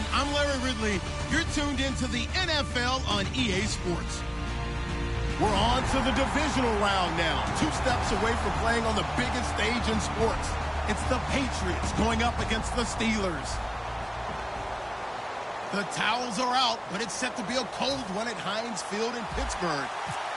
everyone. I'm Larry Ridley. You're tuned into the NFL on EA Sports. We're on to the divisional round now. 2 steps away from playing on the biggest stage in sports. It's the Patriots going up against the Steelers. The towels are out, but it's set to be a cold one at Heinz Field in Pittsburgh.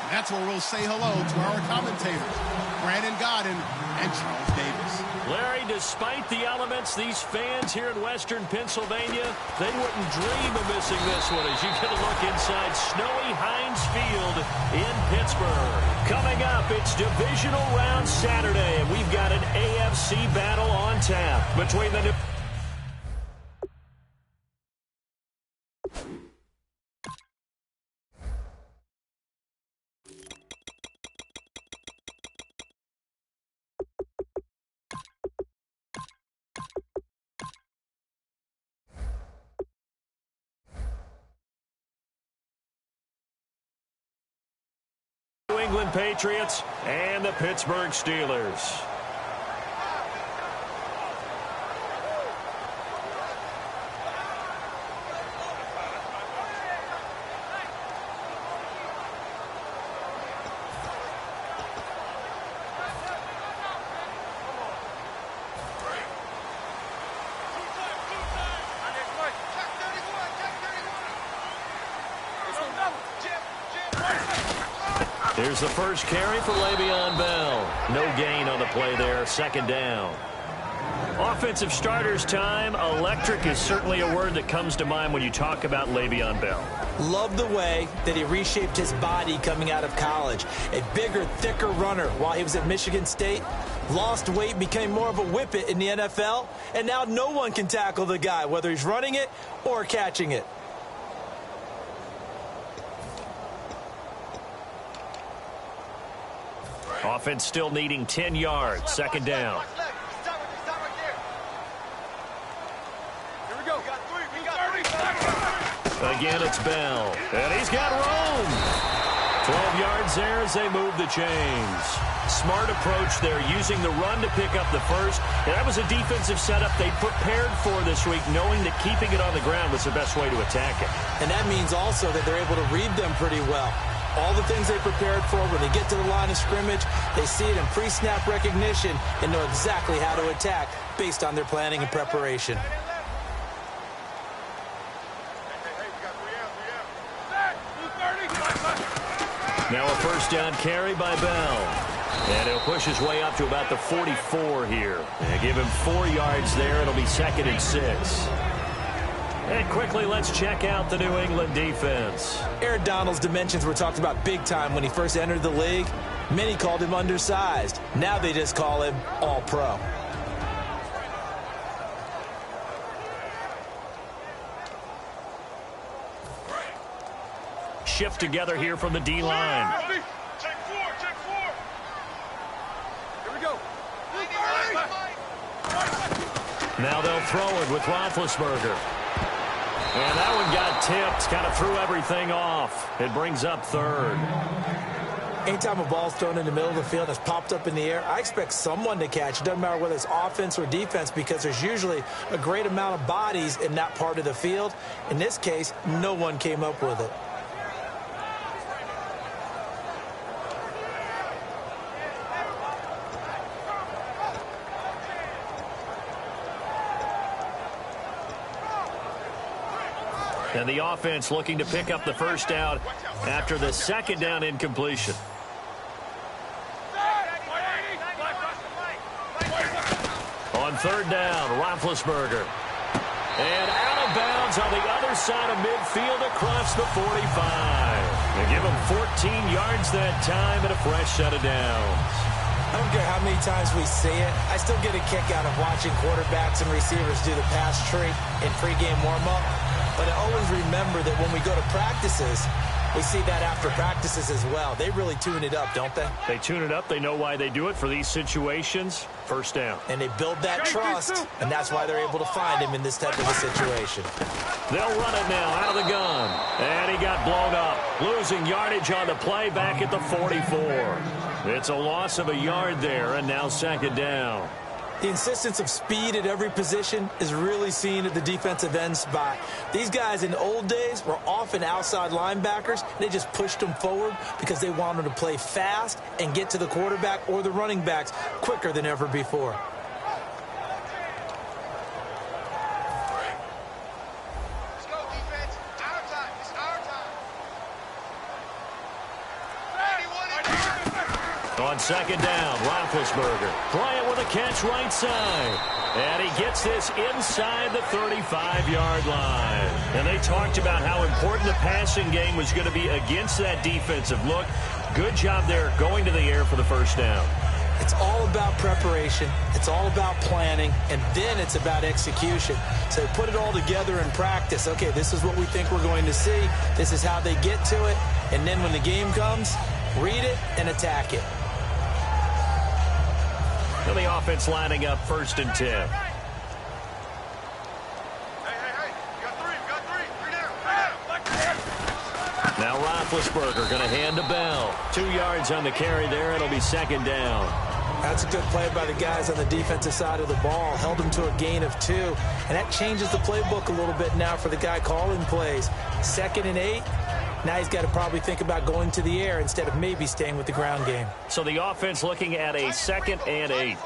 And that's where we'll say hello to our commentators, Brandon Godden and Charles Davis. Larry, despite the elements, these fans here in western Pennsylvania, they wouldn't dream of missing this one as you get a look inside snowy Heinz Field in Pittsburgh. Coming up, it's divisional round Saturday, and we've got an AFC battle on tap between the New England Patriots and the Pittsburgh Steelers. Here's the first carry for Le'Veon Bell. No gain on the play there, second down. Offensive starters time. Electric is certainly a word that comes to mind when you talk about Le'Veon Bell. Love the way that he reshaped his body coming out of college. A bigger, thicker runner while he was at Michigan State. Lost weight, became more of a whippet in the NFL. And now no one can tackle the guy, whether he's running it or catching it. Offense still needing 10 yards. Second down. Again, it's Bell. And he's got room. 12 yards there as they move the chains. Smart approach there, using the run to pick up the first. And that was a defensive setup they prepared for this week, knowing that keeping it on the ground was the best way to attack it. And that means also that they're able to read them pretty well. All the things they prepared for, when they get to the line of scrimmage, they see it in pre-snap recognition and know exactly how to attack based on their planning and preparation. Now a first down carry by Bell. And he'll push his way up to about the 44 here. And give him 4 yards there. It'll be 2nd and 6. And quickly, let's check out the New England defense. Aaron Donald's dimensions were talked about big time when he first entered the league. Many called him undersized. Now they just call him all-pro. Shift together here from the D-line. Check four. Here we go. Now they'll throw it with Roethlisberger. And that one got tipped, kind of threw everything off. It brings up 3rd. Anytime a ball's thrown in the middle of the field that's popped up in the air, I expect someone to catch. It doesn't matter whether it's offense or defense, because there's usually a great amount of bodies in that part of the field. In this case, no one came up with it. And the offense looking to pick up the first down after the second down incompletion. On 3rd down, Roethlisberger. And out of bounds on the other side of midfield across the 45. They give him 14 yards that time and a fresh set of downs. I don't care how many times we see it. I still get a kick out of watching quarterbacks and receivers do the pass tree in pregame warm-up. But I always remember that when we go to practices, we see that after practices as well. They really tune it up, don't they? They tune it up. They know why they do it for these situations. First down. And they build that trust, and that's why they're able to find him in this type of a situation. They'll run it now out of the gun. And he got blown up. Losing yardage on the play back at the 44. It's a loss of a yard there, and now 2nd down. The insistence of speed at every position is really seen at the defensive end spot. These guys in the old days were often outside linebackers. They just pushed them forward because they wanted to play fast and get to the quarterback or the running backs quicker than ever before. Let's go, defense. Our time. It's our time. On second down, Roethlisberger playing with a catch right side. And he gets this inside the 35-yard line. And they talked about how important the passing game was going to be against that defensive look. Good job there going to the air for the first down. It's all about preparation. It's all about planning. And then it's about execution. So put it all together in practice. Okay, this is what we think we're going to see. This is how they get to it. And then when the game comes, read it and attack it. And the offense lining up 1st and 10. Hey. You got three. Three down. Now Roethlisberger going to hand to Bell. 2 yards on the carry there. It'll be second down. That's a good play by the guys on the defensive side of the ball. Held them to a gain of 2. And that changes the playbook a little bit now for the guy calling plays. 2nd and 8. Now he's got to probably think about going to the air instead of maybe staying with the ground game. So the offense looking at a 2nd and 8.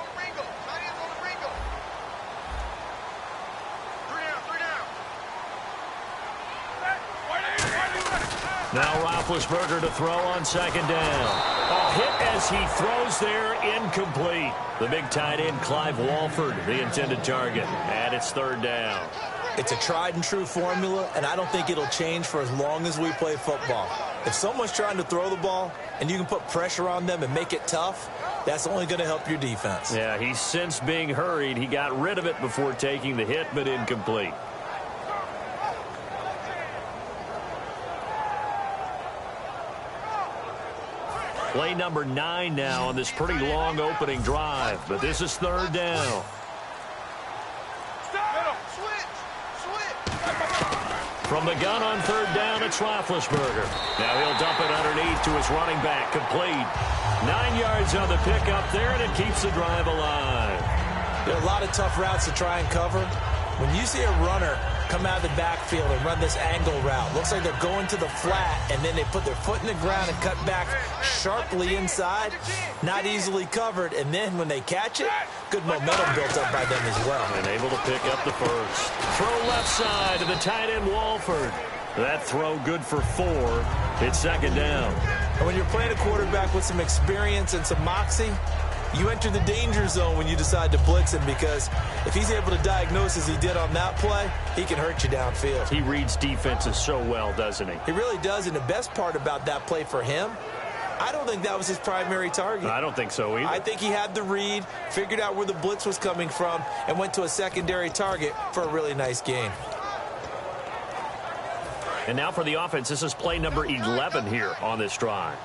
Now Roethlisberger to throw on second down. A hit as he throws there, incomplete. The big tight end, Clive Walford, the intended target. And it's 3rd down. It's a tried and true formula, and I don't think it'll change for as long as we play football. If someone's trying to throw the ball and you can put pressure on them and make it tough, that's only going to help your defense. Yeah, he's since being hurried. He got rid of it before taking the hit, but incomplete. Play number 9 now on this pretty long opening drive, but this is 3rd down. From the gun on 3rd down, it's Roethlisberger. Now he'll dump it underneath to his running back, complete. 9 yards on the pickup there, and it keeps the drive alive. There are a lot of tough routes to try and cover. When you see a runner come out of the backfield and run this angle route, looks like they're going to the flat, and then they put their foot in the ground and cut back sharply inside, not easily covered, and then when they catch it, good momentum built up by them as well. And able to pick up the first. Throw left side to the tight end, Walford. That throw good for 4. It's 2nd down. And when you're playing a quarterback with some experience and some moxie, you enter the danger zone when you decide to blitz him, because if he's able to diagnose as he did on that play, he can hurt you downfield. He reads defenses so well, doesn't he? He really does, and the best part about that play for him, I don't think that was his primary target. I don't think so either. I think he had the read, figured out where the blitz was coming from, and went to a secondary target for a really nice gain. And now for the offense, this is play number 11 here on this drive.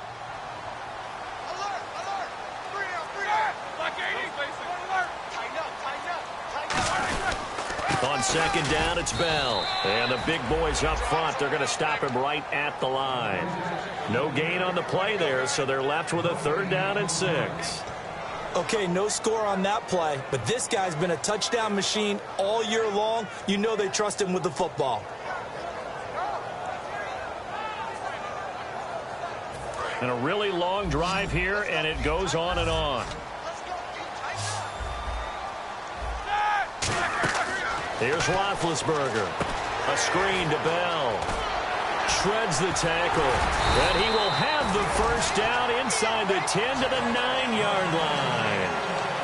On 2nd down, it's Bell. And the big boys up front, they're going to stop him right at the line. No gain on the play there, so they're left with a 3rd down and 6. Okay, no score on that play, but this guy's been a touchdown machine all year long. You know they trust him with the football. And a really long drive here, and it goes on and on. Here's Roethlisberger. A screen to Bell. Shreds the tackle. And he will have the first down inside the 10 to the 9-yard line.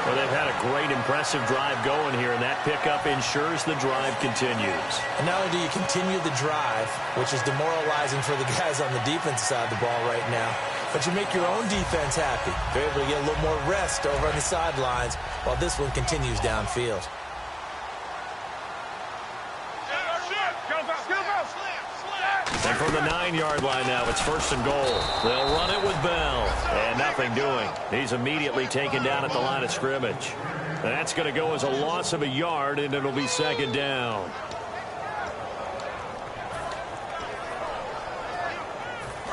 Well, they've had a great, impressive drive going here, and that pickup ensures the drive continues. And not only do you continue the drive, which is demoralizing for the guys on the defensive side of the ball right now, but you make your own defense happy. They're able to get a little more rest over on the sidelines while this one continues downfield. And from the 9-yard line now, it's 1st and goal. They'll run it with Bell. And nothing doing. He's immediately taken down at the line of scrimmage. That's going to go as a loss of a yard, and it'll be 2nd down.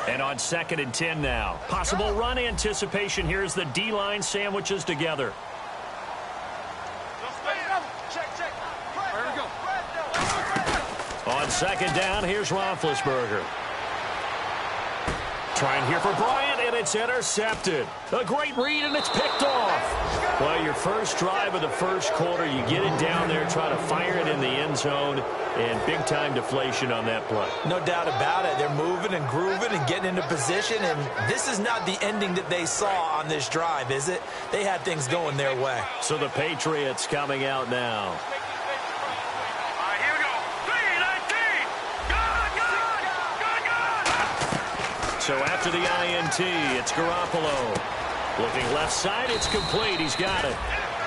And on 2nd and 10 now. Possible run anticipation here as the D-line sandwiches together. second down, here's Roethlisberger. Trying here for Bryant, and it's intercepted. A great read, and it's picked off. Well, your first drive of the first quarter, you get it down there, try to fire it in the end zone, and big-time deflation on that play. No doubt about it. They're moving and grooving and getting into position, and this is not the ending that they saw on this drive, is it? They had things going their way. So the Patriots coming out now. So after the INT, it's Garoppolo. Looking left side, it's complete. He's got it.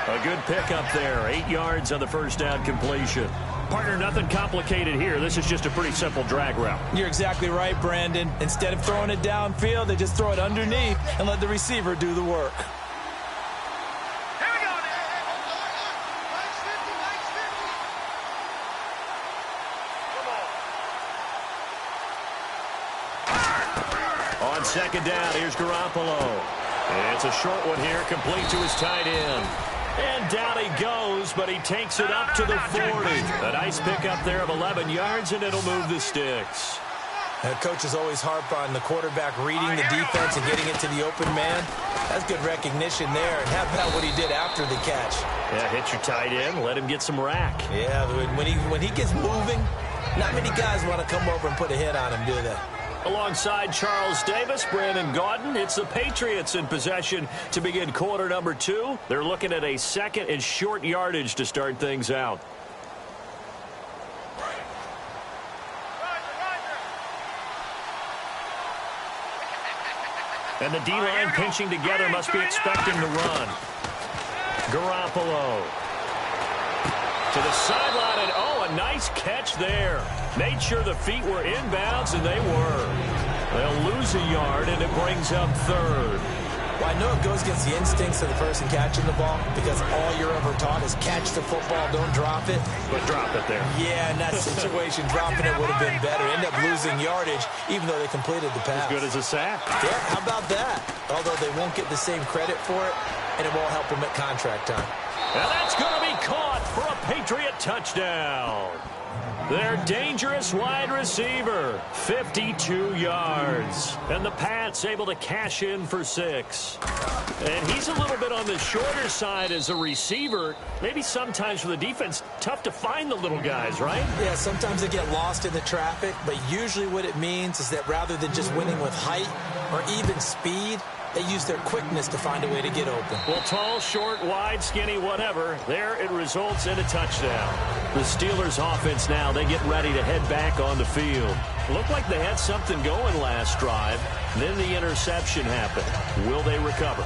A good pickup there. 8 yards on the first down completion. Partner, nothing complicated here. This is just a pretty simple drag route. You're exactly right, Brandon. Instead of throwing it downfield, they just throw it underneath and let the receiver do the work. On second down, here's Garoppolo. It's a short one here, complete to his tight end. And down he goes, but he takes it up to the 40. A nice pickup there of 11 yards, and it'll move the sticks. Coaches always harp on the quarterback reading the defense and getting it to the open man. That's good recognition there. And how about what he did after the catch? Yeah, hit your tight end, let him get some rack. Yeah, when he gets moving, not many guys want to come over and put a hit on him, do they? Alongside Charles Davis, Brandon Gaudin, it's the Patriots in possession to begin quarter number 2. They're looking at a second and short yardage to start things out. And the D-line pinching together must be expecting to run. Garoppolo to the sideline, and oh, a nice catch there. Made sure the feet were inbounds, and they were. They'll lose a yard, and it brings up third. Well, I know it goes against the instincts of the person catching the ball because all you're ever taught is catch the football, don't drop it. But drop it there. Yeah, in that situation, dropping it would have been better. End up losing yardage, even though they completed the pass. As good as a sack. Yeah, how about that? Although they won't get the same credit for it, and it won't help them at contract time. And that's going to be caught for a Patriot touchdown. Their dangerous wide receiver, 52 yards. And the Pats able to cash in for 6. And he's a little bit on the shorter side as a receiver. Maybe sometimes for the defense, tough to find the little guys, right? Yeah, sometimes they get lost in the traffic, but usually what it means is that rather than just winning with height or even speed, they use their quickness to find a way to get open. Well, tall, short, wide, skinny, whatever. There it results in a touchdown. The Steelers offense now, they get ready to head back on the field. Looked like they had something going last drive. Then the interception happened. Will they recover?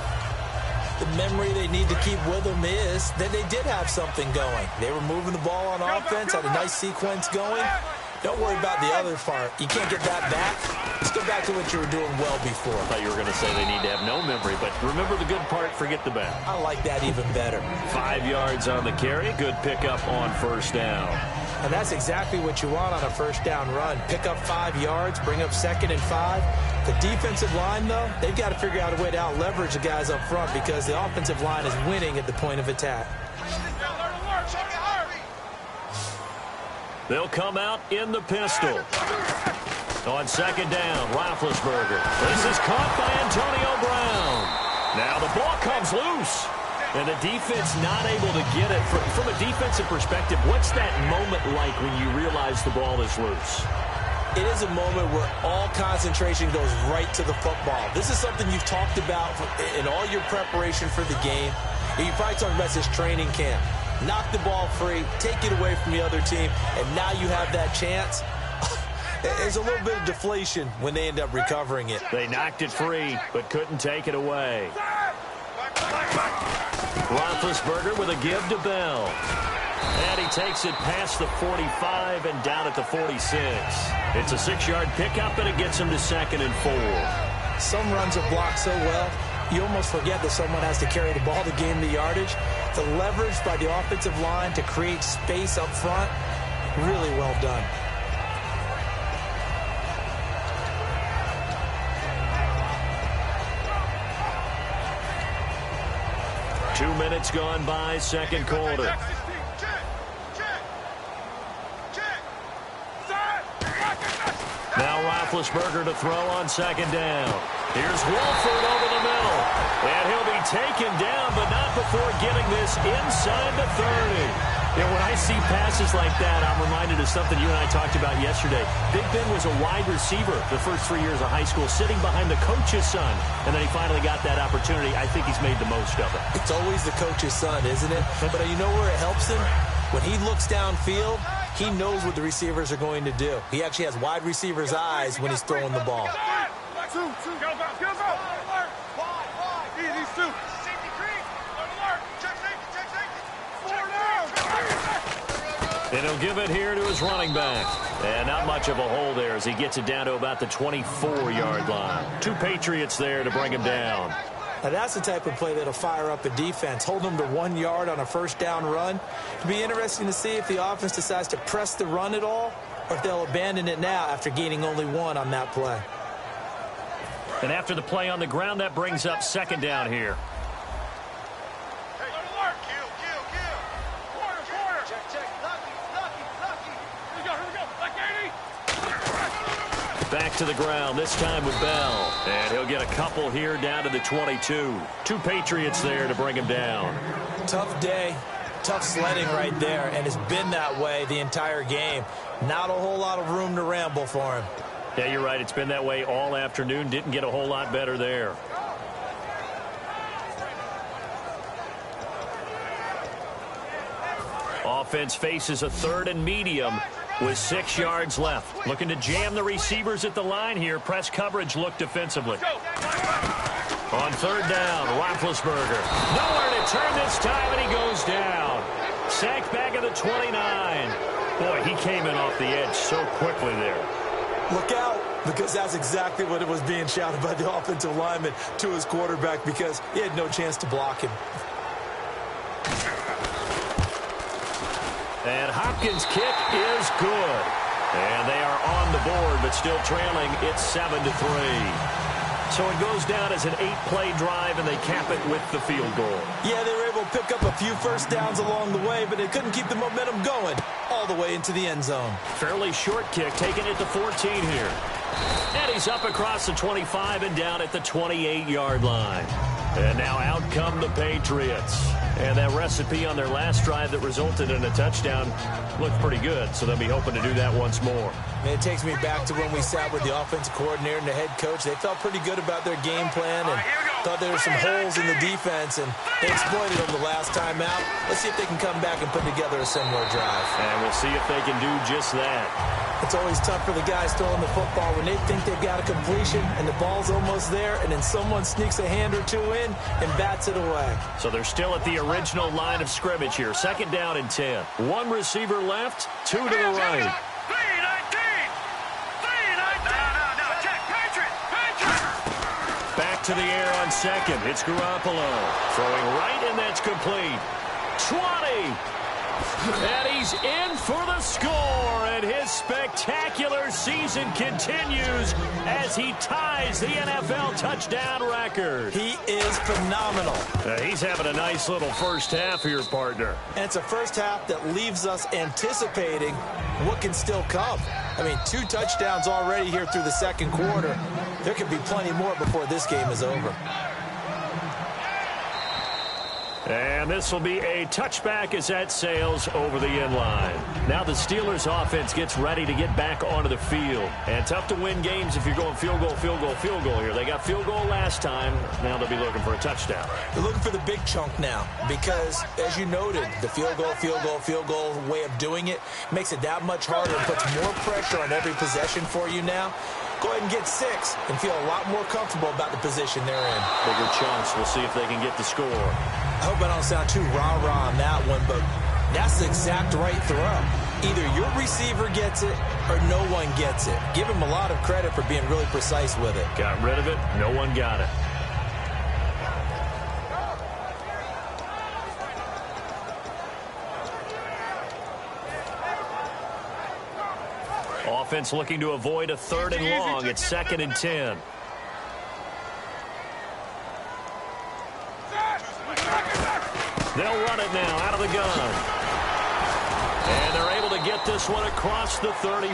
The memory they need to keep with them is that they did have something going. They were moving the ball on offense, had a nice sequence going. Don't worry about the other part. You can't get that back. Let's go back to what you were doing well before. I thought you were going to say they need to have no memory, but remember the good part, forget the bad. I like that even better. 5 yards on the carry. Good pickup on first down. And that's exactly what you want on a first down run. Pick up 5 yards, bring up 2nd and 5. The defensive line, though, they've got to figure out a way to out-leverage the guys up front because the offensive line is winning at the point of attack. They'll come out in the pistol. On second down, Roethlisberger. This is caught by Antonio Brown. Now the ball comes loose. And the defense not able to get it. From a defensive perspective, what's that moment like when you realize the ball is loose? It is a moment where all concentration goes right to the football. This is something you've talked about in all your preparation for the game. And you probably talked about this training camp. Knock the ball free, take it away from the other team, and now you have that chance. There's a little bit of deflation when they end up recovering it. They knocked it free, but couldn't take it away. Roethlisberger with a give to Bell. And he takes it past the 45 and down at the 46. It's a 6-yard pickup, and it gets him to 2nd and 4. Some runs are blocked so well, you almost forget that someone has to carry the ball to gain the yardage. The leverage by the offensive line to create space up front, really well done. Two minutes gone by, second quarter. Roethlisberger to throw on second down. Here's Wolford over the middle. And he'll be taken down, but not before getting this inside the 30. When I see passes like that, I'm reminded of something you and I talked about yesterday. Big Ben was a wide receiver the first 3 years of high school, sitting behind the coach's son. And then he finally got that opportunity. I think he's made the most of it. It's always the coach's son, isn't it? But you know where it helps him? When he looks downfield, he knows what the receivers are going to do. He actually has wide receivers' eyes when he's throwing the ball. Go. These two. Safety creep. Alert. Check safety. 4 down. And he'll give it here to his running back. And not much of a hole there as he gets it down to about the 24-yard line. 2 Patriots there to bring him down. Now that's the type of play that'll fire up a defense. Hold them to 1 yard on a first down run. It'll be interesting to see if the offense decides to press the run at all or if they'll abandon it now after gaining only 1 on that play. And after the play on the ground, that brings up second down here. Hey, alert. Kill. Corner. Check. Lucky. Here we go. Like 80. Back to the ground, this time with Bell. And he'll get a couple here down to the 22. 2 Patriots there to bring him down. Tough day, tough sledding right there, and it's been that way the entire game. Not a whole lot of room to ramble for him. Yeah, you're right. It's been that way all afternoon. Didn't get a whole lot better there. Offense faces a 3rd and medium with 6 yards left. Looking to jam the receivers at the line here. Press coverage look defensively. On 3rd down, Roethlisberger. Nowhere to turn this time, and he goes down. Sacked back at the 29. Boy, he came in off the edge so quickly there. Look out, because that's exactly what it was being shouted by the offensive lineman to his quarterback because he had no chance to block him. And Hopkins' kick is good. And they are on the board, but still trailing. It's 7-3. So it goes down as an 8-play drive, and they cap it with the field goal. Yeah, they were able to pick up a few first downs along the way, but they couldn't keep the momentum going all the way into the end zone. Fairly short kick, taking it to 14 here. And he's up across the 25 and down at the 28-yard line. And now out come the Patriots. And that recipe on their last drive that resulted in a touchdown looked pretty good, so they'll be hoping to do that once more. And it takes me back to when we sat with the offensive coordinator and the head coach. They felt pretty good about their game plan and thought there were some holes in the defense, and they exploited them the last time out. Let's see if they can come back and put together a similar drive. And we'll see if they can do just that. It's always tough for the guys throwing the football when they think they've got a completion and the ball's almost there, and then someone sneaks a hand or 2 in and bats it away. So they're still at the original line of scrimmage here. 2nd down and 10. 1 receiver left, 2 to the right. Back to the air on 2nd. It's Garoppolo. Throwing right, and that's complete. 20. And he's in for the score, and his spectacular season continues as he ties the NFL touchdown record. He is phenomenal. He's having a nice little first half here, partner. And it's a first half that leaves us anticipating what can still come. I mean, 2 touchdowns already here through the 2nd quarter. There could be plenty more before this game is over. And this will be a touchback as that sails over the end line. Now the Steelers offense gets ready to get back onto the field. And tough to win games if you're going field goal here. They got field goal last time. Now they'll be looking for a touchdown. They're looking for the big chunk now because, as you noted, the field goal way of doing it makes it that much harder and puts more pressure on every possession for you now. Go ahead and get 6 and feel a lot more comfortable about the position they're in. Bigger chunks. We'll see if they can get the score. I hope I don't sound too rah-rah on that one, but that's the exact right throw. Either your receiver gets it or no one gets it. Give him a lot of credit for being really precise with it. Got rid of it. No one got it. Offense looking to avoid a 3rd and long. It's 2nd and 10. They'll run it now out of the gun. And they're able to get this one across the 35.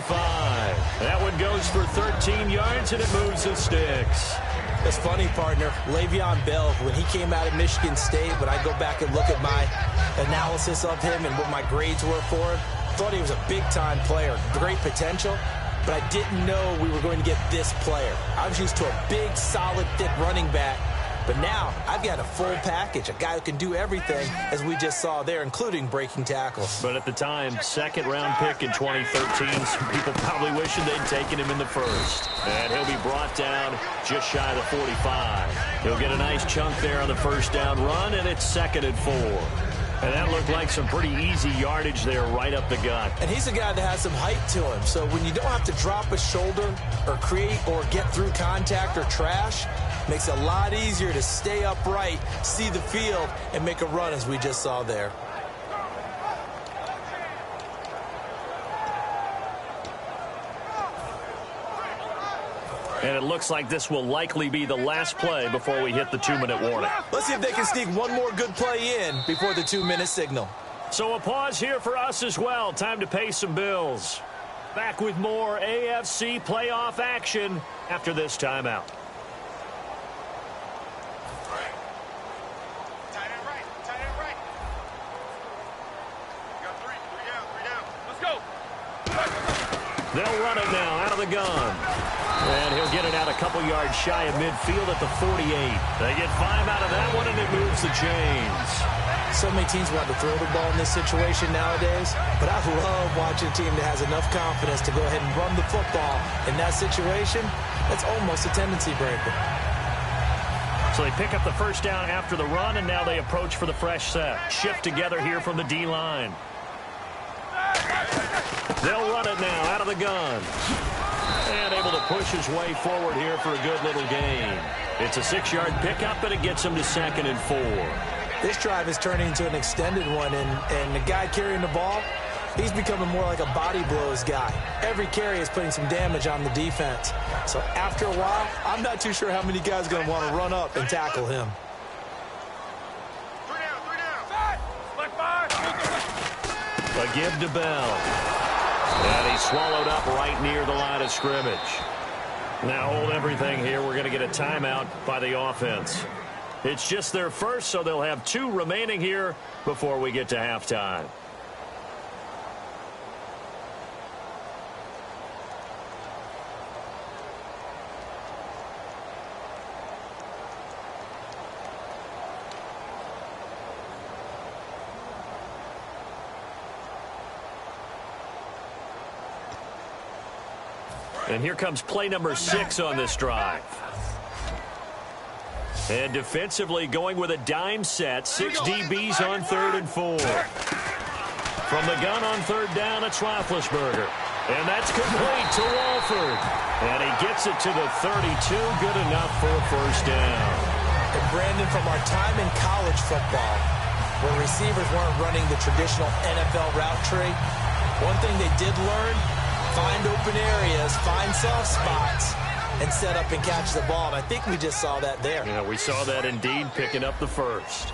That one goes for 13 yards, and it moves the sticks. It's funny, partner. Le'Veon Bell, when he came out of Michigan State, when I go back and look at my analysis of him and what my grades were for him, I thought he was a big-time player, great potential, but I didn't know we were going to get this player. I was used to a big, solid, thick running back, but now I've got a full package, a guy who can do everything, as we just saw there, including breaking tackles. But at the time, second-round pick in 2013, some people probably wishing they'd taken him in the first. And he'll be brought down just shy of the 45. He'll get a nice chunk there on the first down run, and it's 2nd and 4. And that looked like some pretty easy yardage there right up the gut. And he's a guy that has some height to him, so when you don't have to drop a shoulder or create or get through contact or trash, makes it a lot easier to stay upright, see the field, and make a run as we just saw there. And it looks like this will likely be the last play before we hit the 2-minute warning. Let's see if they can sneak one more good play in before the 2-minute signal. So a pause here for us as well. Time to pay some bills. Back with more AFC playoff action after this timeout. They'll run it now out of the gun. And he'll get it out a couple yards shy of midfield at the 48. They get 5 out of that one, and it moves the chains. So many teams want to throw the ball in this situation nowadays, but I love watching a team that has enough confidence to go ahead and run the football in that situation. That's almost a tendency breaker. So they pick up the first down after the run, and now they approach for the fresh set. Shift together here from the D-line. They'll run it now out of the gun. And able to push his way forward here for a good little gain. It's a 6-yard pickup, and it gets him to 2nd and 4. This drive is turning into an extended one, and the guy carrying the ball, he's becoming more like a body blows guy. Every carry is putting some damage on the defense. So after a while, I'm not too sure how many guys are going to want to run up and tackle him. 3 down. Split 5. A give to Bell. And he's swallowed up right near the line of scrimmage. Now hold everything here. We're going to get a timeout by the offense. It's just their first, so they'll have 2 remaining here before we get to halftime. And here comes play number 6 on this drive. And defensively going with a dime set. 6 DBs on 3rd and 4. From the gun on 3rd down, it's Roethlisberger. And that's complete to Walford. And he gets it to the 32. Good enough for a first down. And Brandon, from our time in college football, where receivers weren't running the traditional NFL route tree, one thing they did learn, find open areas, find soft spots, and set up and catch the ball. And I think we just saw that there. Yeah, we saw that indeed, picking up the first.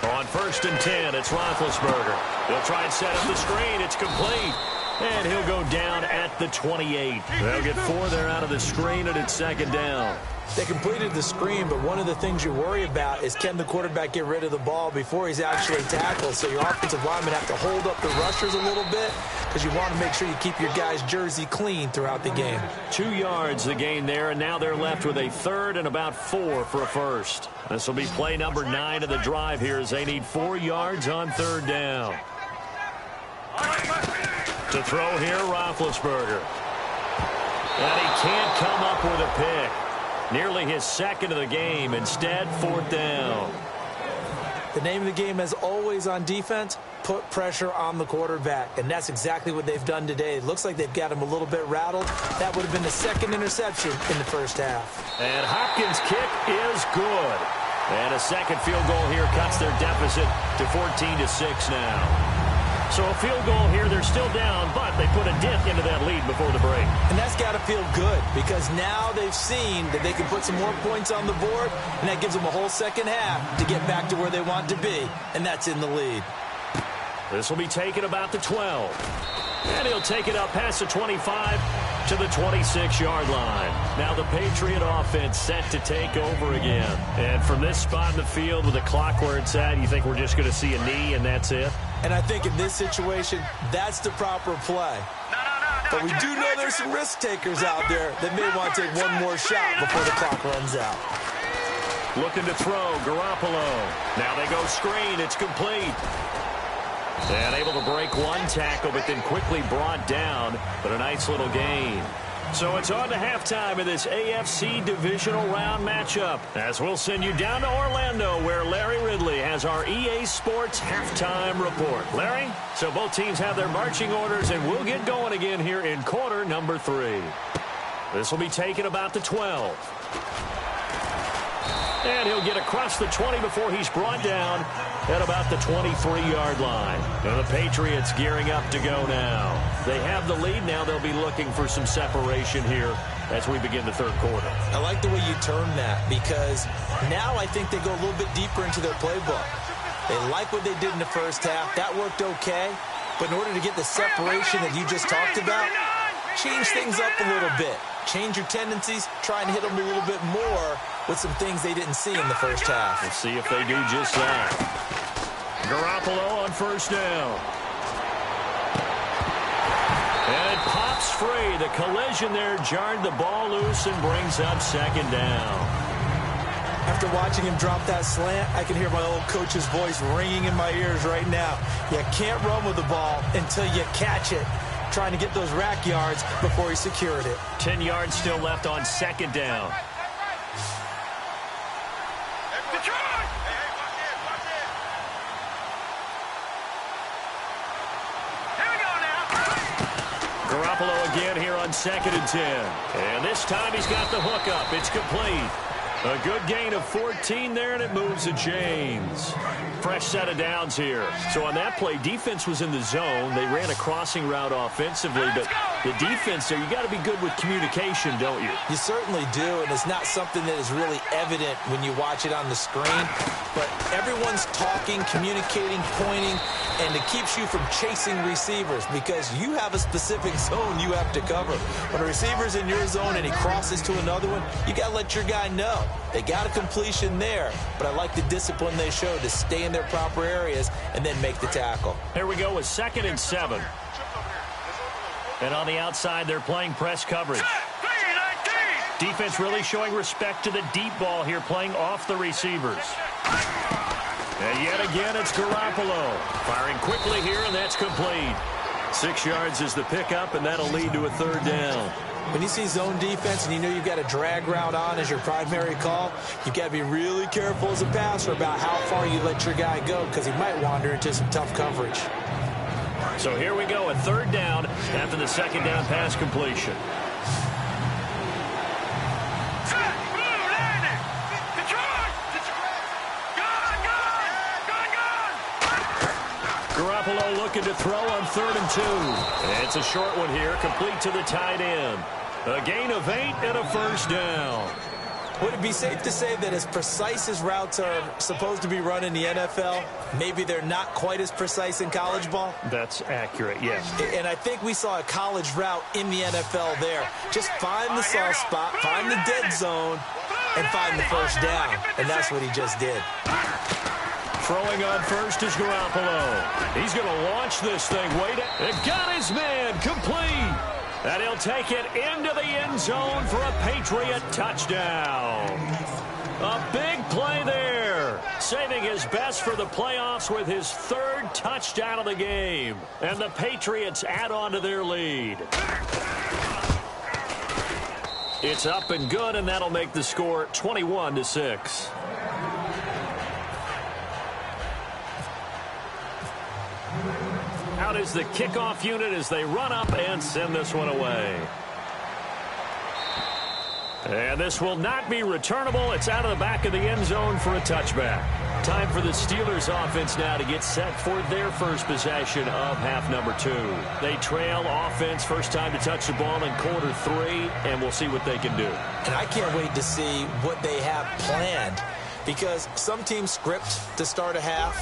On 1st and 10, it's Roethlisberger. He'll try and set up the screen. It's complete. And he'll go down at the 28. They'll get 4 there out of the screen, and it's 2nd down. They completed the screen, but one of the things you worry about is can the quarterback get rid of the ball before he's actually tackled? So your offensive linemen have to hold up the rushers a little bit because you want to make sure you keep your guy's jersey clean throughout the game. 2 yards the gain there, and now they're left with a 3rd and about 4 for a first. This will be play number 9 of the drive here as they need 4 yards on 3rd down. To throw here, Roethlisberger. And he can't come up with a pick. Nearly his 2nd of the game. Instead, 4th down. The name of the game, as always on defense, put pressure on the quarterback. And that's exactly what they've done today. It looks like they've got him a little bit rattled. That would have been the 2nd interception in the first half. And Hopkins' kick is good. And a 2nd field goal here cuts their deficit to 14-6 now. So a field goal here, they're still down, but they put a dent into that lead before the break. And that's got to feel good because now they've seen that they can put some more points on the board, and that gives them a whole second half to get back to where they want to be, and that's in the lead. This will be taken about the 12. And he'll take it up past the 25 to the 26-yard line. Now the Patriot offense set to take over again. And from this spot in the field with the clock where it's at, you think we're just going to see a knee and that's it? And I think in this situation, that's the proper play. But we do know there's some risk takers out there that may want to take one more shot before the clock runs out. Looking to throw, Garoppolo. Now they go screen. It's complete. And able to break one tackle, but then quickly brought down. But a nice little gain. So it's on to halftime in this AFC divisional round matchup. As we'll send you down to Orlando, where Larry Ridley has our EA Sports halftime report. Larry, so both teams have their marching orders, and we'll get going again here in quarter number 3. This will be taken about the 12. And he'll get across the 20 before he's brought down at about the 23-yard line. And the Patriots gearing up to go now. They have the lead. Now they'll be looking for some separation here as we begin the third quarter. I like the way you term that, because now I think they go a little bit deeper into their playbook. They like what they did in the first half. That worked okay. But in order to get the separation that you just talked about, change things up a little bit. Change your tendencies. Try and hit them a little bit more with some things they didn't see in the first half. We'll see if they do just that. Garoppolo on first down. And it pops free. The collision there jarred the ball loose and brings up second down. After watching him drop that slant, I can hear my old coach's voice ringing in my ears right now. You can't run with the ball until you catch it. Trying to get those rack yards before he secured it. 10 yards still left on second down. Garoppolo again here on 2nd and 10. And this time he's got the hook up. It's complete. A good gain of 14 there, and it moves the chains. Fresh set of downs here. So on that play, defense was in the zone. They ran a crossing route offensively, but the defense there, you got to be good with communication, don't you? You certainly do, and it's not something that is really evident when you watch it on the screen. But everyone's talking, communicating, pointing, and it keeps you from chasing receivers because you have a specific zone you have to cover. When a receiver's in your zone and he crosses to another one, you got to let your guy know. They got a completion there, but I like the discipline they showed to stay in their proper areas and then make the tackle. Here we go with 2nd and 7. And on the outside, they're playing press coverage. Defense really showing respect to the deep ball here, playing off the receivers. And yet again, it's Garoppolo. Firing quickly here, and that's complete. 6 yards is the pickup, and that'll lead to a third down. When you see zone defense and you know you've got a drag route on as your primary call, you've got to be really careful as a passer about how far you let your guy go because he might wander into some tough coverage. So here we go, a third down after the second down pass completion. Garoppolo looking to throw on 3rd and 2. And it's a short one here, complete to the tight end. A gain of 8 and a first down. Would it be safe to say that as precise as routes are supposed to be run in the NFL, maybe they're not quite as precise in college ball? That's accurate, yes. And I think we saw a college route in the NFL there. Just find the soft spot, find the dead zone, and find the first down. And that's what he just did. Throwing on first is Garoppolo. He's going to launch this thing. Wait, it got his man complete. And he'll take it into the end zone for a Patriot touchdown. A big play there. Saving his best for the playoffs with his 3rd touchdown of the game. And the Patriots add on to their lead. It's up and good, and that'll make the score 21-6. Out is the kickoff unit as they run up and send this one away. And this will not be returnable. It's out of the back of the end zone for a touchback. Time for the Steelers offense now to get set for their first possession of half number 2. They trail offense, first time to touch the ball in quarter 3, and we'll see what they can do. And I can't wait to see what they have planned, because some teams script to start a half.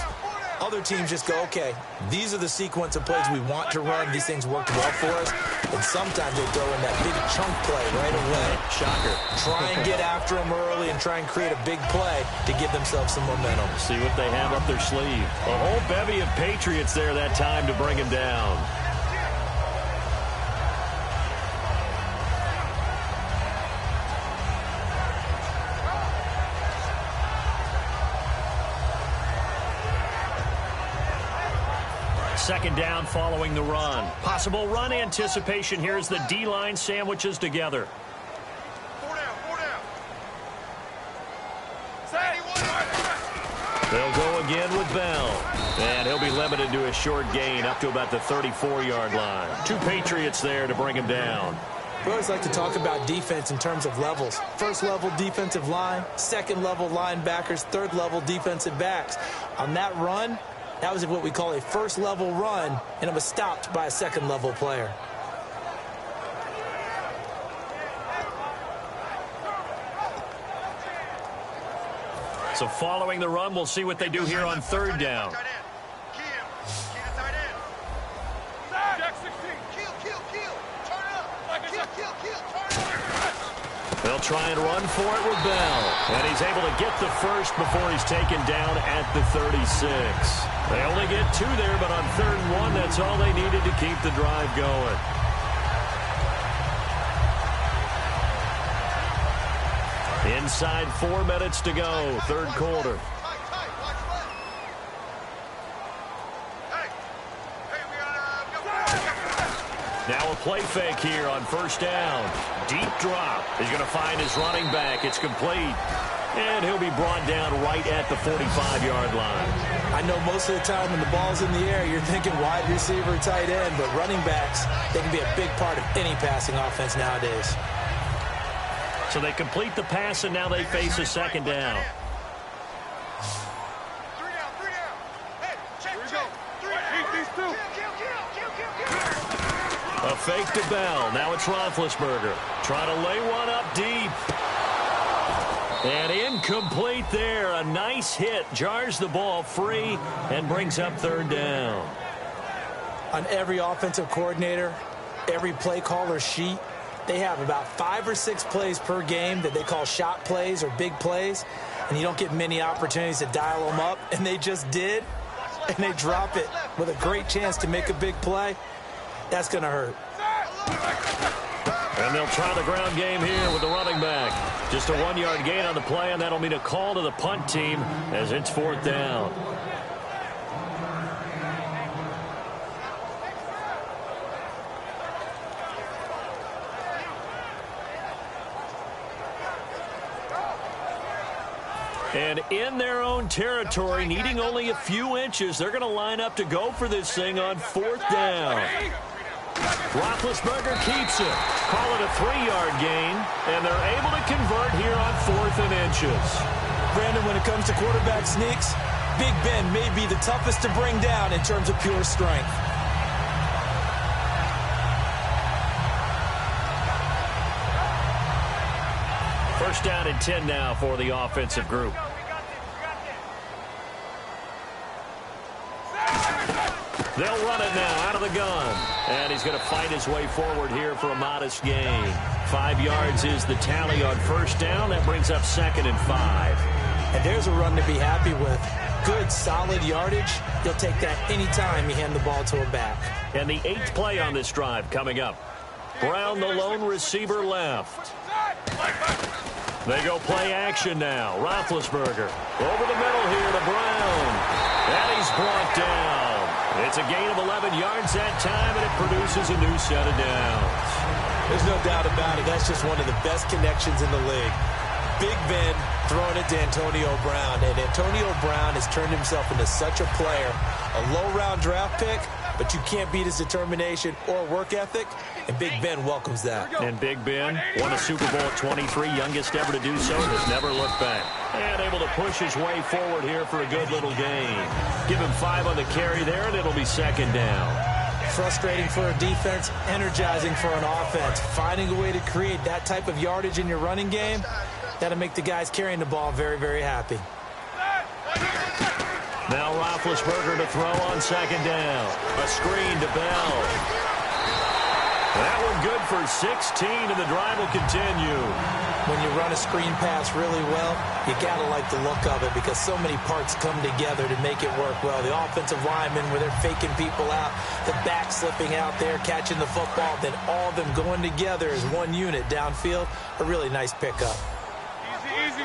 Other teams just go, okay, these are the sequence of plays we want to run. These things worked well for us. And sometimes they throw in that big chunk play right away. Shocker. Try and get after them early and try and create a big play to give themselves some momentum. See what they have up their sleeve. A whole bevy of Patriots there that time to bring him down. Second down following the run. Possible run anticipation here as the D-line sandwiches together. Four down. They'll go again with Bell. And he'll be limited to a short gain up to about the 34-yard line. 2 Patriots there to bring him down. We always like to talk about defense in terms of levels. First level defensive line, second level linebackers, third level defensive backs. On that run, that was what we call a first level run, and it was stopped by a second level player. So following the run, we'll see what they do here on third down. They'll try and run for it with Bell. And he's able to get the first before he's taken down at the 36. They only get 2 there, but on 3rd and 1, that's all they needed to keep the drive going. Inside 4 minutes to go, 3rd quarter. Now a play fake here on 1st down. Deep drop. He's going to find his running back. It's complete. And he'll be brought down right at the 45-yard line. I know most of the time when the ball's in the air, you're thinking wide receiver, tight end, but running backs, they can be a big part of any passing offense nowadays. So they complete the pass, and now they face a 2nd down. A fake to Bell. Now it's Roethlisberger. Trying to lay one up deep. And incomplete there. A nice hit. Jars the ball free and brings up 3rd down. On every offensive coordinator, every play caller sheet, they have about 5 or 6 plays per game that they call shot plays or big plays. And you don't get many opportunities to dial them up. And they just did. And they drop it with a great chance to make a big play. That's going to hurt. And they'll try the ground game here with the running back. Just a 1-yard gain on the play, and that'll mean a call to the punt team as it's 4th down. And in their own territory, needing only a few inches, they're going to line up to go for this thing on 4th down. Roethlisberger keeps it. Call it a 3-yard gain, and they're able to convert here on 4th and inches. Brandon, when it comes to quarterback sneaks, Big Ben may be the toughest to bring down in terms of pure strength. First down and 10 now for the offensive group. They'll run it now out of the gun. And he's going to fight his way forward here for a modest gain. 5 yards is the tally on 1st down. That brings up 2nd and 5. And there's a run to be happy with. Good, solid yardage. You'll take that anytime you hand the ball to a back. And the 8th play on this drive coming up. Brown, the lone receiver, left. They go play action now. Roethlisberger over the middle here to Brown. And he's brought down. It's a gain of 11 yards that time, and it produces a new set of downs. There's no doubt about it. That's just one of the best connections in the league. Big Ben throwing it to Antonio Brown, and Antonio Brown has turned himself into such a player. A low-round draft pick, but you can't beat his determination or work ethic, and Big Ben welcomes that. And Big Ben won a Super Bowl at 23, youngest ever to do so, and has never looked back. And able to push his way forward here for a good little gain. Give him 5 on the carry there, and it'll be 2nd down. Frustrating for a defense, energizing for an offense. Finding a way to create that type of yardage in your running game, that'll make the guys carrying the ball very, very happy. Now Roethlisberger to throw on second down. A screen to Bell. That one good for 16, and the drive will continue. When you run a screen pass really well, you got to like the look of it because so many parts come together to make it work well. The offensive linemen, where they're faking people out, the back slipping out there, catching the football, then all of them going together as one unit downfield. A really nice pickup. Easy.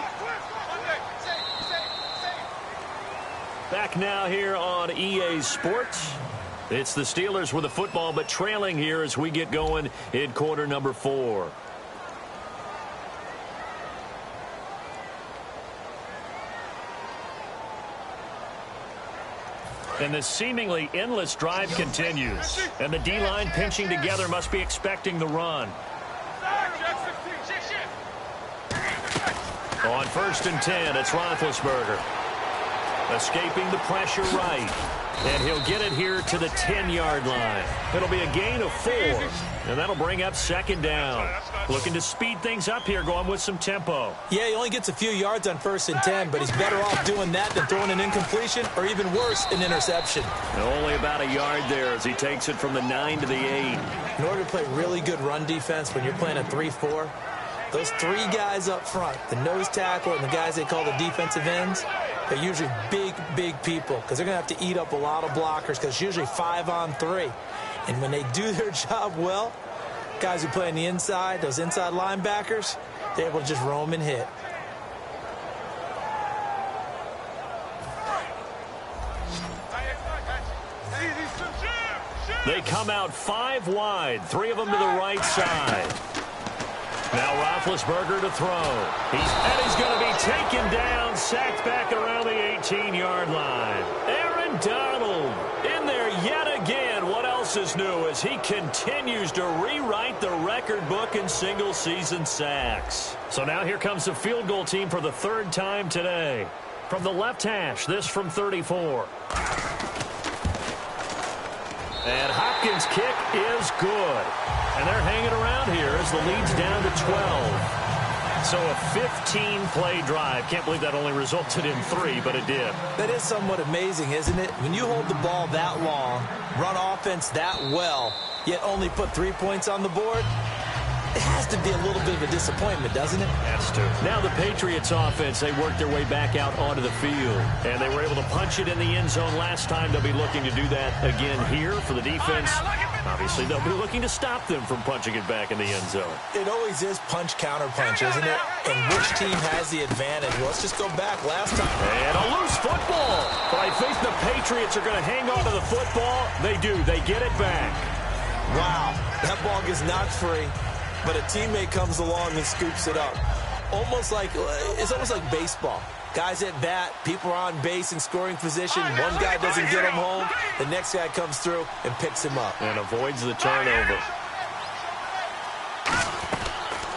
Back now here on EA Sports. It's the Steelers with the football, but trailing here as we get going in quarter number 4. And the seemingly endless drive continues. And the D-line pinching together must be expecting the run. On 1st and 10, it's Roethlisberger. Escaping the pressure right. And he'll get it here to the 10-yard line. It'll be a gain of 4. And that'll bring up second down. Looking to speed things up here, going with some tempo. Yeah, he only gets a few yards on 1st and 10, but he's better off doing that than throwing an incompletion or even worse, an interception. And only about a yard there as he takes it from the 9 to the 8. In order to play really good run defense when you're playing a 3-4, those 3 guys up front, the nose tackle and the guys they call the defensive ends, they're usually big people because they're going to have to eat up a lot of blockers because it's usually 5-on-3. And when they do their job well, guys who play on the inside, those inside linebackers, they're able to just roam and hit. They come out 5 wide, 3 of them to the right side. Now Roethlisberger to throw. He's going to be taken down, sacked back around the 18-yard line. Aaron Donald in there yet again. What else is new as he continues to rewrite the record book in single-season sacks. So now here comes the field goal team for the 3rd time today. From the left hash, this from 34. And Hopkins' kick is good. And they're hanging around here as the lead's down to 12. So a 15-play drive. Can't believe that only resulted in 3, but it did. That is somewhat amazing, isn't it? When you hold the ball that long, run offense that well, yet only put 3 points on the board, it has to be a little bit of a disappointment, doesn't it? Has to. Now the Patriots offense, they worked their way back out onto the field. And they were able to punch it in the end zone last time. They'll be looking to do that again here for the defense. Obviously, they'll be looking to stop them from punching it back in the end zone. It always is punch-counter-punch, isn't it? And which team has the advantage? Well, let's just go back last time. And a loose football. But I think the Patriots are going to hang on to the football. They do. They get it back. Wow. That ball gets knocked free, but a teammate comes along and scoops it up. It's almost like baseball. Guys at bat, people are on base in scoring position. One guy doesn't get him home. The next guy comes through and picks him up. And avoids the turnover.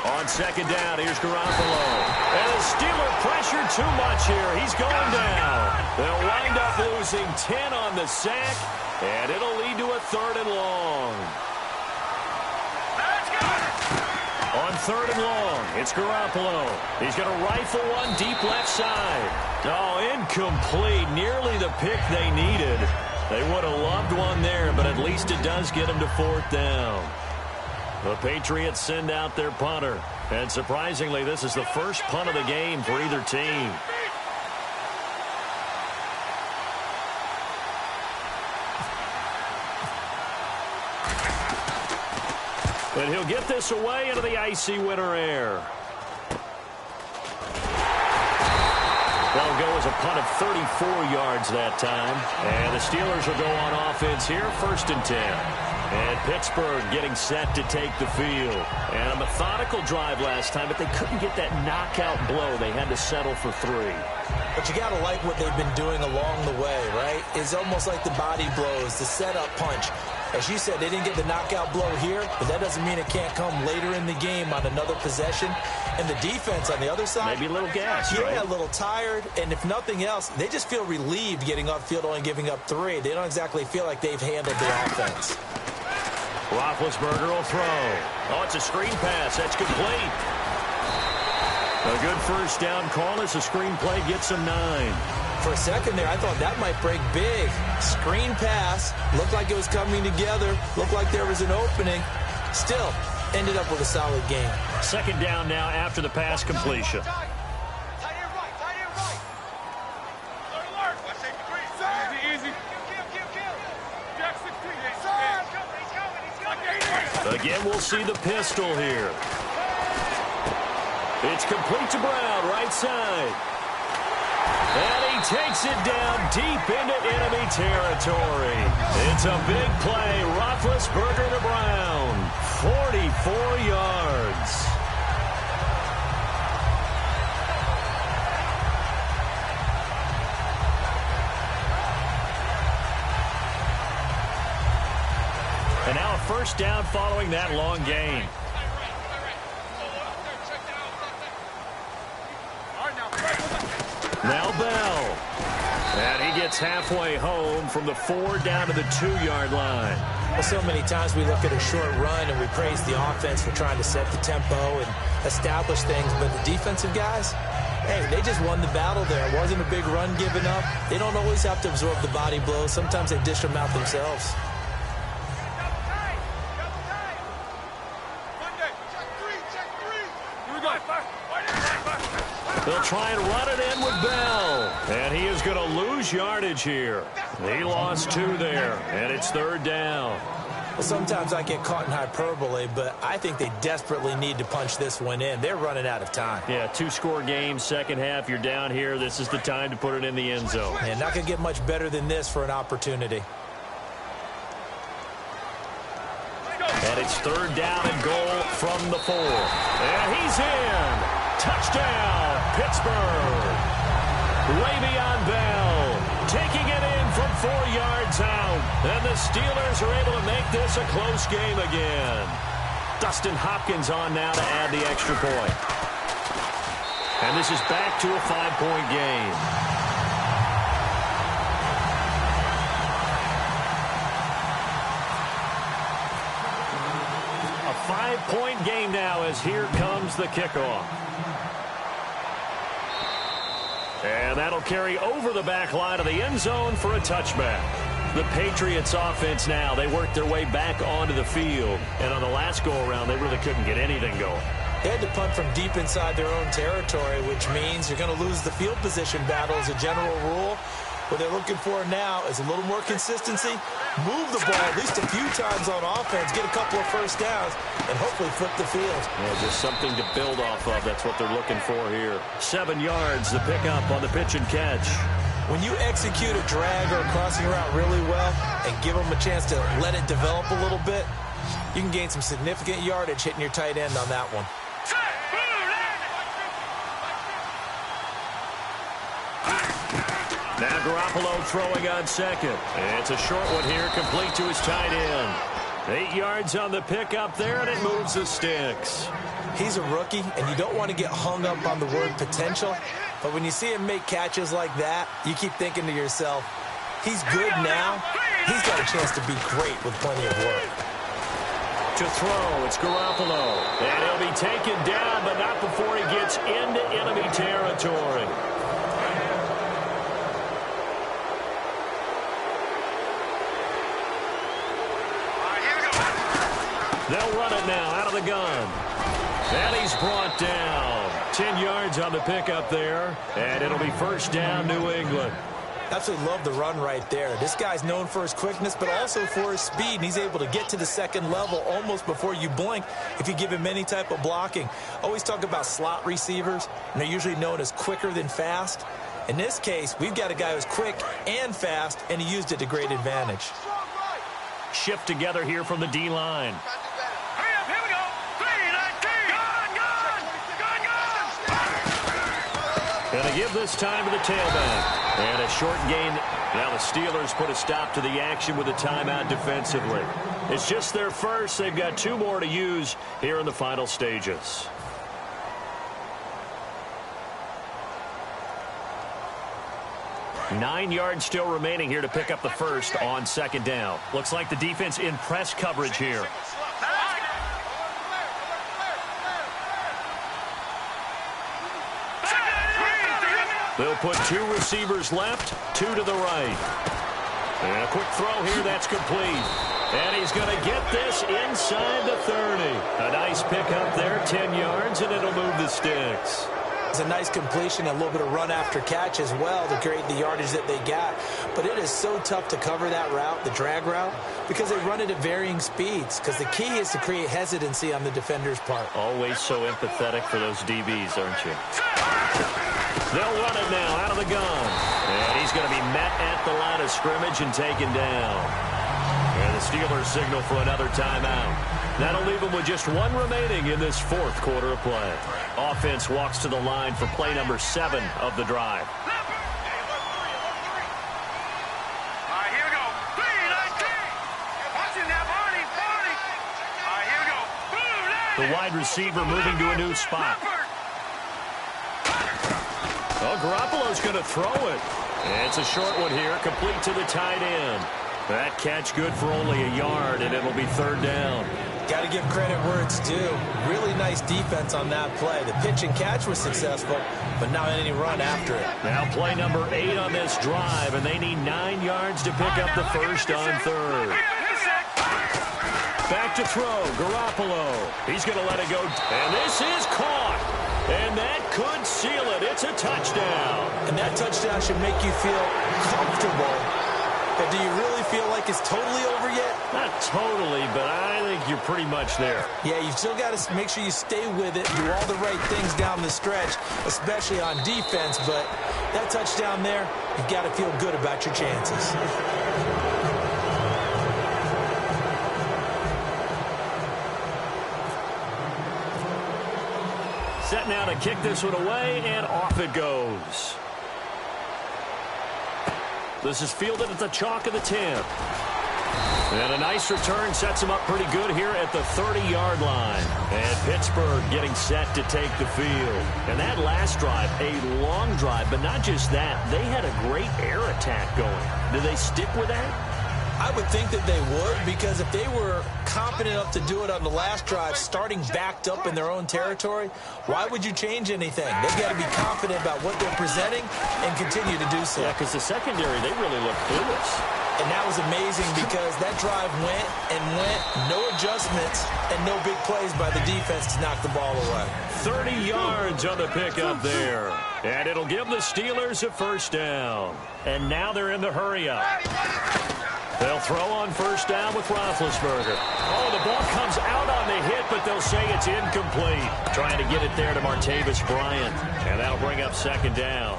On second down, here's Garoppolo. And the Steeler pressure too much here. He's going down. They'll wind up losing 10 on the sack, and it'll lead to a 3rd and long. On 3rd and long, it's Garoppolo. He's going to rifle one deep left side. Oh, incomplete. Nearly the pick they needed. They would have loved one there, but at least it does get them to 4th down. The Patriots send out their punter. And surprisingly, this is the first punt of the game for either team. And he'll get this away into the icy winter air. That'll go as a punt of 34 yards that time. And the Steelers will go on offense here, 1st and 10. And Pittsburgh getting set to take the field. And a methodical drive last time, but they couldn't get that knockout blow. They had to settle for 3. But you got to like what they've been doing along the way, right? It's almost like the body blows, the setup punch. As you said, they didn't get the knockout blow here, but that doesn't mean it can't come later in the game on another possession. And the defense on the other side, maybe a little gas, yeah, right? A little tired. And if nothing else, they just feel relieved getting upfield, only giving up 3. They don't exactly feel like they've handled the offense. Roethlisberger will throw. Oh, it's a screen pass. That's complete. A good 1st down call as the screen play gets them 9. For a second there, I thought that might break big. Screen pass. Looked like it was coming together. Looked like there was an opening. Still, ended up with a solid game. Second down now after the pass completion. Again, we'll see the pistol here. It's complete to Brown, right side. And he takes it down deep into enemy territory. It's a big play. Roethlisberger to Brown. 44 yards. And now a first down following that long gain. Now Bell. And he gets halfway home from the 4 down to the 2-yard line. Well, so many times we look at a short run and we praise the offense for trying to set the tempo and establish things. But the defensive guys, hey, they just won the battle there. It wasn't a big run given up. They don't always have to absorb the body blows. Sometimes they dish them out themselves. They'll try and run it in with Bell. And he is going to lose yardage here. He lost 2 there, and it's 3rd down. Well, sometimes I get caught in hyperbole, but I think they desperately need to punch this one in. They're running out of time. Yeah, 2-score game, second half. You're down here. This is the time to put it in the end zone. And not going to get much better than this for an opportunity. And it's 3rd down and goal from the 4. And he's in. Touchdown, Pittsburgh. Le'Veon Bell taking it in from 4 yards out. And the Steelers are able to make this a close game again. Dustin Hopkins on now to add the extra point. And this is back to a 5-point game. A 5-point game now as here comes the kickoff. And that'll carry over the back line of the end zone for a touchback. The Patriots offense now, they worked their way back onto the field. And on the last go-around, they really couldn't get anything going. They had to punt from deep inside their own territory, which means you're going to lose the field position battle as a general rule. What they're looking for now is a little more consistency, move the ball at least a few times on offense, get a couple of first downs, and hopefully flip the field. Yeah, just something to build off of. That's what they're looking for here. 7 yards, the pickup on the pitch and catch. When you execute a drag or a crossing route really well and give them a chance to let it develop a little bit, you can gain some significant yardage hitting your tight end on that one. Now Garoppolo throwing on second. And it's a short one here, complete to his tight end. 8 yards on the pickup there, and it moves the sticks. He's a rookie, and you don't want to get hung up on the word potential. But when you see him make catches like that, you keep thinking to yourself, he's good now. He's got a chance to be great with plenty of work. To throw, it's Garoppolo. And he'll be taken down, but not before he gets into enemy territory. They'll run it now out of the gun. And he's brought down. 10 yards on the pickup there. And it'll be first down, New England. Absolutely love the run right there. This guy's known for his quickness, but also for his speed. And he's able to get to the second level almost before you blink if you give him any type of blocking. Always talk about slot receivers, and they're usually known as quicker than fast. In this case, we've got a guy who's quick and fast, and he used it to great advantage. Shift together here from the D-line. Gonna give this time to the tailback. And a short gain. Now the Steelers put a stop to the action with a timeout defensively. It's just their first. They've got 2 more to use here in the final stages. Nine yards still remaining here to pick up the first on second down. Looks like the defense in press coverage here. They'll put 2 receivers left, 2 to the right. And a quick throw here, that's complete. And he's going to get this inside the 30. A nice pickup there, 10 yards, and it'll move the sticks. It's a nice completion, a little bit of run after catch as well to create the yardage that they got. But it is so tough to cover that route, the drag route, because they run it at varying speeds. Because the key is to create hesitancy on the defender's part. Always so empathetic for those DBs, aren't you? They'll run it now out of the gun. And he's going to be met at the line of scrimmage and taken down. And the Steelers signal for another timeout. That'll leave them with just 1 remaining in this 4th quarter of play. Offense walks to the line for play number 7 of the drive. Here we go. Watch it now, Barney. Here we go. The wide receiver moving to a new spot. Oh, Garoppolo's going to throw it. It's a short one here, complete to the tight end. That catch good for only a yard, and it'll be 3rd down. Got to give credit where it's due. Really nice defense on that play. The pitch and catch was successful, but not any run after it. Now play number 8 on this drive, and they need 9 yards to pick up the first on 3rd. Back to throw, Garoppolo. He's going to let it go, and this is caught. And that could seal it. It's a touchdown. And that touchdown should make you feel comfortable. But do you really feel like it's totally over yet? Not totally, but I think you're pretty much there. Yeah, you've still got to make sure you stay with it, do all the right things down the stretch, especially on defense. But that touchdown there, you've got to feel good about your chances. Set now to kick this one away, and off it goes. This is fielded at the chalk of the 10. And a nice return sets him up pretty good here at the 30-yard line. And Pittsburgh getting set to take the field. And that last drive, a long drive, but not just that. They had a great air attack going. Do they stick with that? I would think that they would, because if they were confident enough to do it on the last drive, starting backed up in their own territory, why would you change anything? They've got to be confident about what they're presenting and continue to do so. Yeah, because the secondary, they really look clueless. And that was amazing because that drive went and went, no adjustments, and no big plays by the defense to knock the ball away. 30 yards on the pickup there. And it'll give the Steelers a first down. And now they're in the hurry-up. They'll throw on first down with Roethlisberger. Oh, the ball comes out on the hit, but they'll say it's incomplete. Trying to get it there to Martavis Bryant. And that'll bring up second down.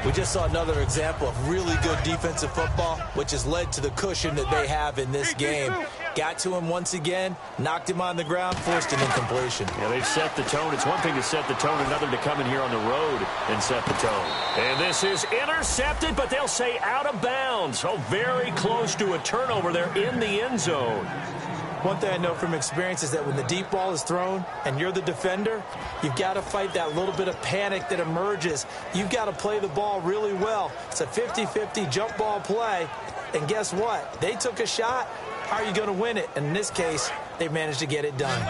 We just saw another example of really good defensive football, which has led to the cushion that they have in this game. Got to him once again, knocked him on the ground, forced an incompletion. Yeah, they've set the tone. It's one thing to set the tone, another to come in here on the road and set the tone. And this is intercepted, but they'll say out of bounds. Oh, very close to a turnover there in the end zone. One thing I know from experience is that when the deep ball is thrown and you're the defender, you've got to fight that little bit of panic that emerges. You've got to play the ball really well. It's a 50-50 jump ball play. And guess what? They took a shot. How are you going to win it? And in this case, they managed to get it done.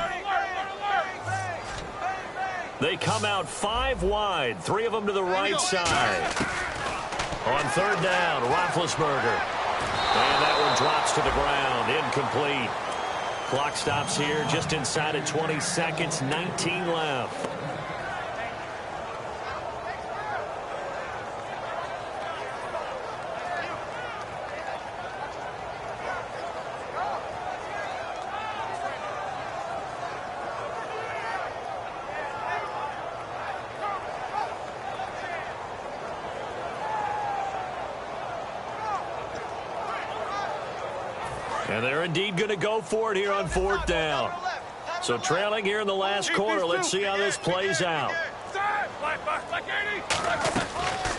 They come out 5 wide, 3 of them to the right side. On third down, Roethlisberger. And that one drops to the ground, incomplete. Clock stops here just inside of 20 seconds, 19 left. And they're indeed going to go for it here on fourth down. So trailing here in the last quarter. Let's see how this plays out.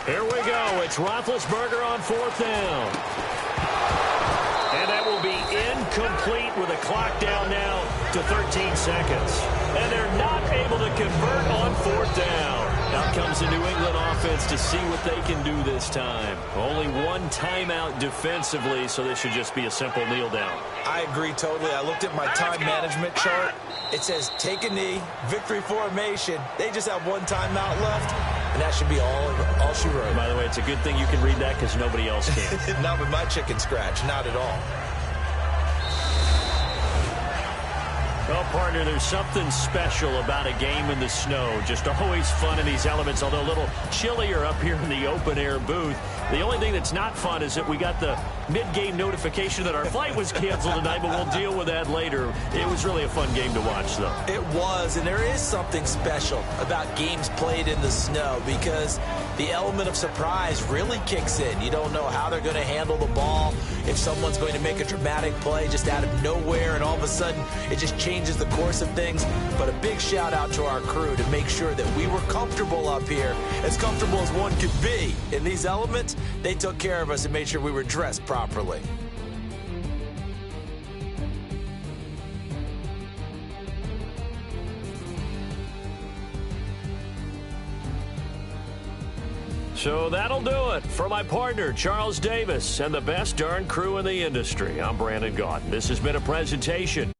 Here we go. It's Roethlisberger on fourth down. And that will be incomplete with a clock down now to 13 seconds. And they're not able to convert on fourth down. Out comes the New England offense to see what they can do this time. Only one timeout defensively, so this should just be a simple kneel down. I agree totally. I looked at my time management chart. It says take a knee, victory formation. They just have one timeout left. And that should be all she wrote. By the way, it's a good thing you can read that because nobody else can. Not with my chicken scratch. Not at all. Well, partner, there's something special about a game in the snow. Just always fun in these elements, although a little chillier up here in the open-air booth. The only thing that's not fun is that we got the mid-game notification that our flight was canceled tonight, but we'll deal with that later. It was really a fun game to watch, though. It was, and there is something special about games played in the snow because the element of surprise really kicks in. You don't know how they're going to handle the ball, if someone's going to make a dramatic play just out of nowhere, and all of a sudden it just changes the course of things. But a big shout out to our crew to make sure that we were comfortable up here, as comfortable as one could be. In these elements, they took care of us and made sure we were dressed properly. So that'll do it for my partner, Charles Davis, and the best darn crew in the industry. I'm Brandon Gaudin. This has been a presentation